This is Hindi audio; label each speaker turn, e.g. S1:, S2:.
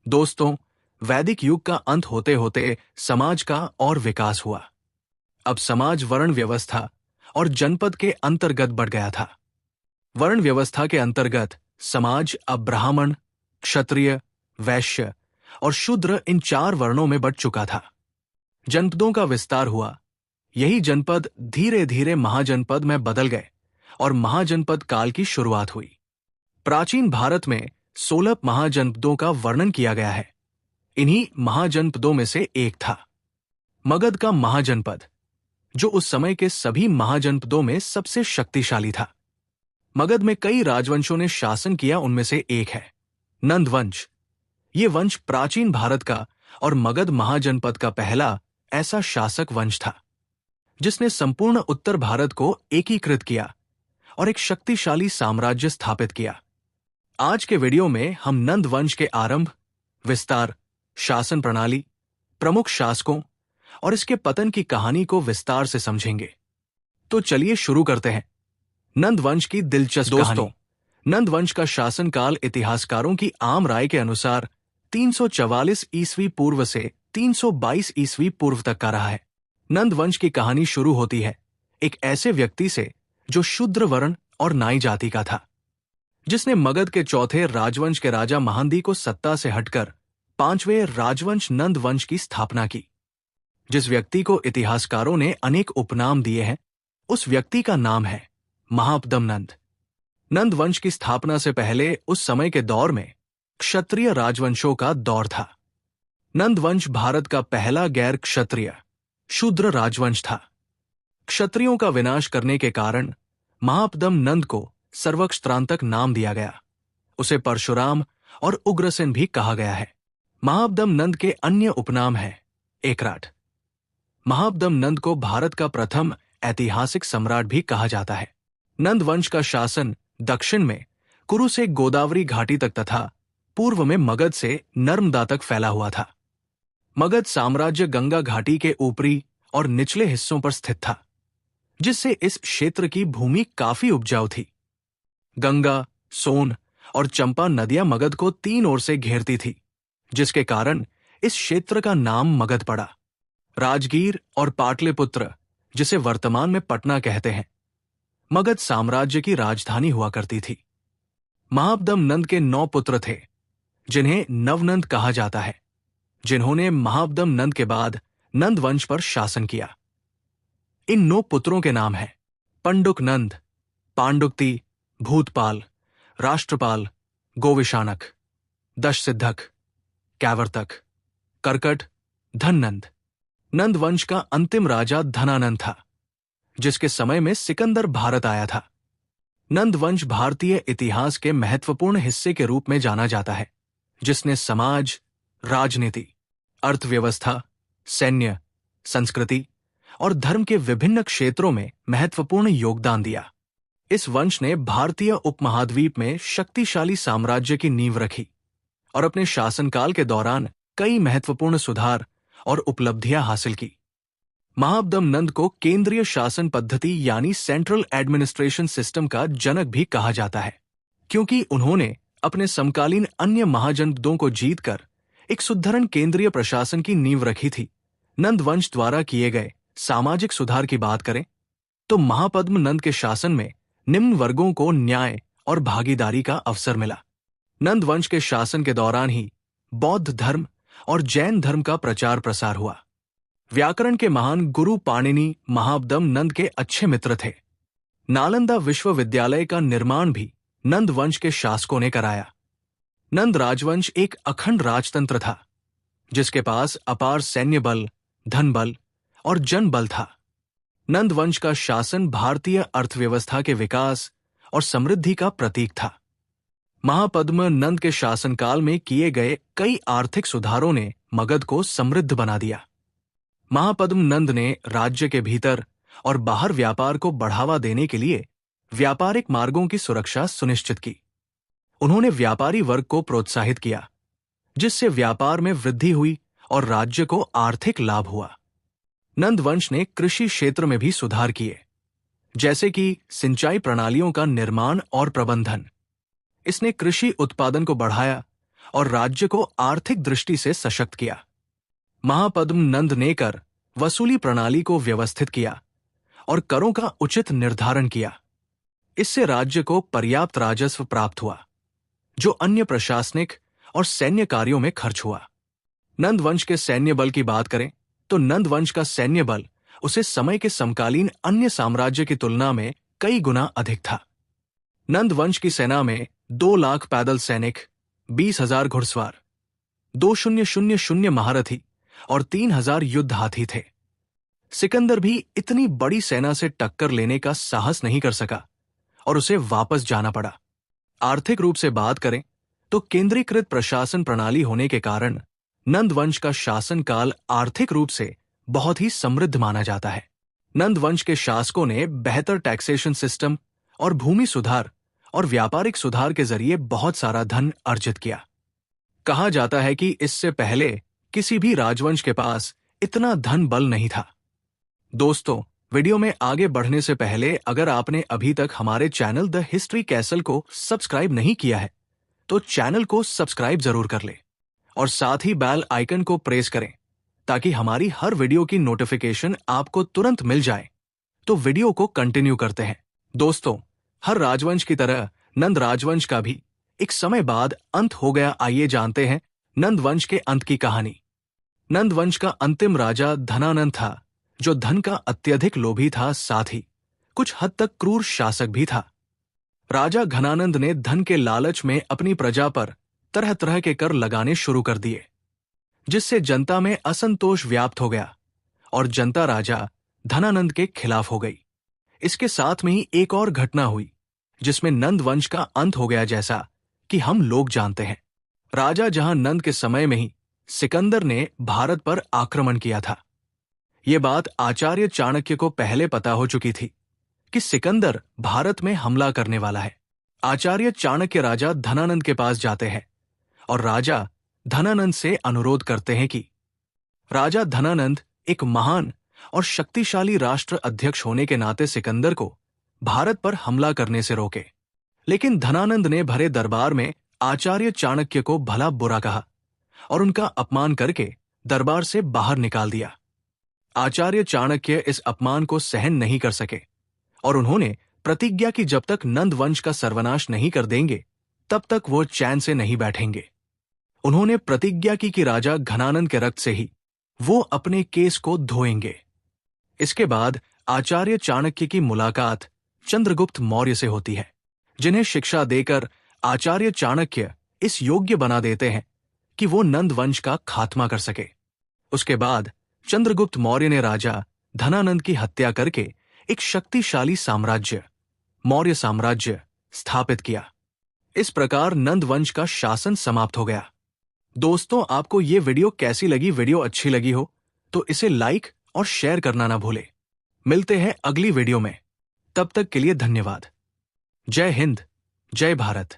S1: दोस्तों, वैदिक युग का अंत होते होते समाज का और विकास हुआ। अब समाज वर्ण व्यवस्था और जनपद के अंतर्गत बढ़ गया था। वर्ण व्यवस्था के अंतर्गत समाज अब ब्राह्मण, क्षत्रिय, वैश्य और शूद्र इन 4 वर्णों में बंट चुका था। जनपदों का विस्तार हुआ। यही जनपद धीरे धीरे महाजनपद में बदल गए और महाजनपद काल की शुरुआत हुई। प्राचीन भारत में 16 महाजनपदों का वर्णन किया गया है। इन्हीं महाजनपदों में से एक था मगध का महाजनपद, जो उस समय के सभी महाजनपदों में सबसे शक्तिशाली था। मगध में कई राजवंशों ने शासन किया, उनमें से एक है नंद वंश। ये वंश प्राचीन भारत का और मगध महाजनपद का पहला ऐसा शासक वंश था जिसने संपूर्ण उत्तर भारत को एकीकृत किया और एक शक्तिशाली साम्राज्य स्थापित किया। आज के वीडियो में हम नंद वंश के आरंभ, विस्तार, शासन प्रणाली, प्रमुख शासकों और इसके पतन की कहानी को विस्तार से समझेंगे। तो चलिए शुरू करते हैं। नंद वंश की दिलचस्प कहानी। नंद वंश का शासनकाल इतिहासकारों की आम राय के अनुसार 344 ईस्वी पूर्व से 322 ईस्वी पूर्व तक का रहा है। नंद वंश की कहानी शुरू होती है एक ऐसे व्यक्ति से जो शूद्र वर्ण और नाई जाति का था, जिसने मगध के चौथे राजवंश के राजा महांदी को सत्ता से हटकर 5वें राजवंश नंद वंश की स्थापना की। जिस व्यक्ति को इतिहासकारों ने अनेक उपनाम दिए हैं, उस व्यक्ति का नाम है महापद्म नंद। नंद वंश की स्थापना से पहले उस समय के दौर में क्षत्रिय राजवंशों का दौर था। नंद वंश भारत का पहला गैर क्षत्रिय शूद्र राजवंश था। क्षत्रियों का विनाश करने के कारण महापद्म नंद को सर्वक्षत्रांतक नाम दिया गया। उसे परशुराम और उग्रसेन भी कहा गया है। महापद्म नंद के अन्य उपनाम हैं एकराट। महापद्म नंद को भारत का प्रथम ऐतिहासिक सम्राट भी कहा जाता है। नंद वंश का शासन दक्षिण में कुरु से गोदावरी घाटी तक तथा पूर्व में मगध से नर्मदा तक फैला हुआ था। मगध साम्राज्य गंगा घाटी के ऊपरी और निचले हिस्सों पर स्थित था, जिससे इस क्षेत्र की भूमि काफी उपजाऊ थी। गंगा, सोन और चंपा नदियां मगध को 3 ओर से घेरती थी, जिसके कारण इस क्षेत्र का नाम मगध पड़ा। राजगीर और पाटलिपुत्र, जिसे वर्तमान में पटना कहते हैं, मगध साम्राज्य की राजधानी हुआ करती थी। महापद्म नंद के 9 पुत्र थे, जिन्हें नवनंद कहा जाता है, जिन्होंने महापद्म नंद के बाद नंद वंश पर शासन किया। इन 9 पुत्रों के नाम हैं पंडुक नंद, पांडुक्ति, भूतपाल, राष्ट्रपाल, गोविशानक, दशसिद्धक, कैवर्तक, कर्कट, धननंद। नंद वंश का अंतिम राजा धनानंद था, जिसके समय में सिकंदर भारत आया था। नंद वंश भारतीय इतिहास के महत्वपूर्ण हिस्से के रूप में जाना जाता है, जिसने समाज, राजनीति, अर्थव्यवस्था, सैन्य, संस्कृति और धर्म के विभिन्न क्षेत्रों में महत्वपूर्ण योगदान दिया। इस वंश ने भारतीय उपमहाद्वीप में शक्तिशाली साम्राज्य की नींव रखी और अपने शासनकाल के दौरान कई महत्वपूर्ण सुधार और उपलब्धियां हासिल की। महापद्म नंद को केंद्रीय शासन पद्धति यानी सेंट्रल एडमिनिस्ट्रेशन सिस्टम का जनक भी कहा जाता है, क्योंकि उन्होंने अपने समकालीन अन्य महाजनपदों को जीतकर एक सुदृढ़ केंद्रीय प्रशासन की नींव रखी थी। नंद वंश द्वारा किए गए सामाजिक सुधार की बात करें तो महापद्म नंद के शासन में निम्न वर्गों को न्याय और भागीदारी का अवसर मिला। नंद वंश के शासन के दौरान ही बौद्ध धर्म और जैन धर्म का प्रचार प्रसार हुआ। व्याकरण के महान गुरु पाणिनि महापद्म नंद के अच्छे मित्र थे। नालंदा विश्वविद्यालय का निर्माण भी नंद वंश के शासकों ने कराया। नंद राजवंश एक अखंड राजतंत्र था, जिसके पास अपार सैन्य बल, धन बल और जन बल था। नंद वंश का शासन भारतीय अर्थव्यवस्था के विकास और समृद्धि का प्रतीक था। महापद्म नंद के शासनकाल में किए गए कई आर्थिक सुधारों ने मगध को समृद्ध बना दिया। महापद्म नंद ने राज्य के भीतर और बाहर व्यापार को बढ़ावा देने के लिए व्यापारिक मार्गों की सुरक्षा सुनिश्चित की। उन्होंने व्यापारी वर्ग को प्रोत्साहित किया, जिससे व्यापार में वृद्धि हुई और राज्य को आर्थिक लाभ हुआ। नंद वंश ने कृषि क्षेत्र में भी सुधार किए, जैसे कि सिंचाई प्रणालियों का निर्माण और प्रबंधन। इसने कृषि उत्पादन को बढ़ाया और राज्य को आर्थिक दृष्टि से सशक्त किया। महापद्म नंद ने कर वसूली प्रणाली को व्यवस्थित किया और करों का उचित निर्धारण किया। इससे राज्य को पर्याप्त राजस्व प्राप्त हुआ, जो अन्य प्रशासनिक और सैन्य कार्यों में खर्च हुआ। नंद वंश के सैन्य बल की बात करें तो नंद वंश का सैन्य बल उसे समय के समकालीन अन्य साम्राज्य की तुलना में कई गुना अधिक था। नंद वंश की सेना में 2 लाख पैदल सैनिक, 20,000 घुड़सवार, 2,000 महारथी और 3,000 युद्ध हाथी थे। सिकंदर भी इतनी बड़ी सेना से टक्कर लेने का साहस नहीं कर सका और उसे वापस जाना पड़ा। आर्थिक रूप से बात करें तो केंद्रीकृत प्रशासन प्रणाली होने के कारण नंद वंश का शासनकाल आर्थिक रूप से बहुत ही समृद्ध माना जाता है। नंद वंश के शासकों ने बेहतर टैक्सेशन सिस्टम और भूमि सुधार और व्यापारिक सुधार के जरिए बहुत सारा धन अर्जित किया। कहा जाता है कि इससे पहले किसी भी राजवंश के पास इतना धन बल नहीं था। दोस्तों, वीडियो में आगे बढ़ने से पहले अगर आपने अभी तक हमारे चैनल द हिस्ट्री कैसल को सब्सक्राइब नहीं किया है तो चैनल को सब्सक्राइब जरूर कर ले और साथ ही बेल आइकन को प्रेस करें ताकि हमारी हर वीडियो की नोटिफिकेशन आपको तुरंत मिल जाए। तो वीडियो को कंटिन्यू करते हैं। दोस्तों, हर राजवंश की तरह नंद राजवंश का भी एक समय बाद अंत हो गया। आइए जानते हैं नंद वंश के अंत की कहानी। नंद वंश का अंतिम राजा धनानंद था, जो धन का अत्यधिक लोभी था, साथ ही कुछ हद तक क्रूर शासक भी था। राजा घनानंद ने धन के लालच में अपनी प्रजा पर तरह तरह के कर लगाने शुरू कर दिए, जिससे जनता में असंतोष व्याप्त हो गया और जनता राजा धनानंद के खिलाफ हो गई। इसके साथ में ही एक और घटना हुई जिसमें नंद वंश का अंत हो गया, जैसा कि हम लोग जानते हैं। राजा जहां नंद के समय में ही सिकंदर ने भारत पर आक्रमण किया था। ये बात आचार्य चाणक्य को पहले पता हो चुकी थी कि सिकंदर भारत में हमला करने वाला है। आचार्य चाणक्य राजा धनानंद के पास जाते हैं और राजा धनानंद से अनुरोध करते हैं कि राजा धनानंद एक महान और शक्तिशाली राष्ट्र अध्यक्ष होने के नाते सिकंदर को भारत पर हमला करने से रोके। लेकिन धनानंद ने भरे दरबार में आचार्य चाणक्य को भला बुरा कहा और उनका अपमान करके दरबार से बाहर निकाल दिया। आचार्य चाणक्य इस अपमान को सहन नहीं कर सके और उन्होंने प्रतिज्ञा की जब तक नंद वंश का सर्वनाश नहीं कर देंगे तब तक वो चैन से नहीं बैठेंगे। उन्होंने प्रतिज्ञा की कि राजा घनानंद के रक्त से ही वो अपने केस को धोएंगे। इसके बाद आचार्य चाणक्य की मुलाकात चंद्रगुप्त मौर्य से होती है, जिन्हें शिक्षा देकर आचार्य चाणक्य इस योग्य बना देते हैं कि वो नंद वंश का खात्मा कर सके। उसके बाद चंद्रगुप्त मौर्य ने राजा धनानंद की हत्या करके एक शक्तिशाली साम्राज्य, मौर्य साम्राज्य, स्थापित किया। इस प्रकार नंद वंश का शासन समाप्त हो गया। दोस्तों, आपको ये वीडियो कैसी लगी? वीडियो अच्छी लगी हो तो इसे लाइक और शेयर करना ना भूले। मिलते हैं अगली वीडियो में, तब तक के लिए धन्यवाद। जय हिंद, जय भारत।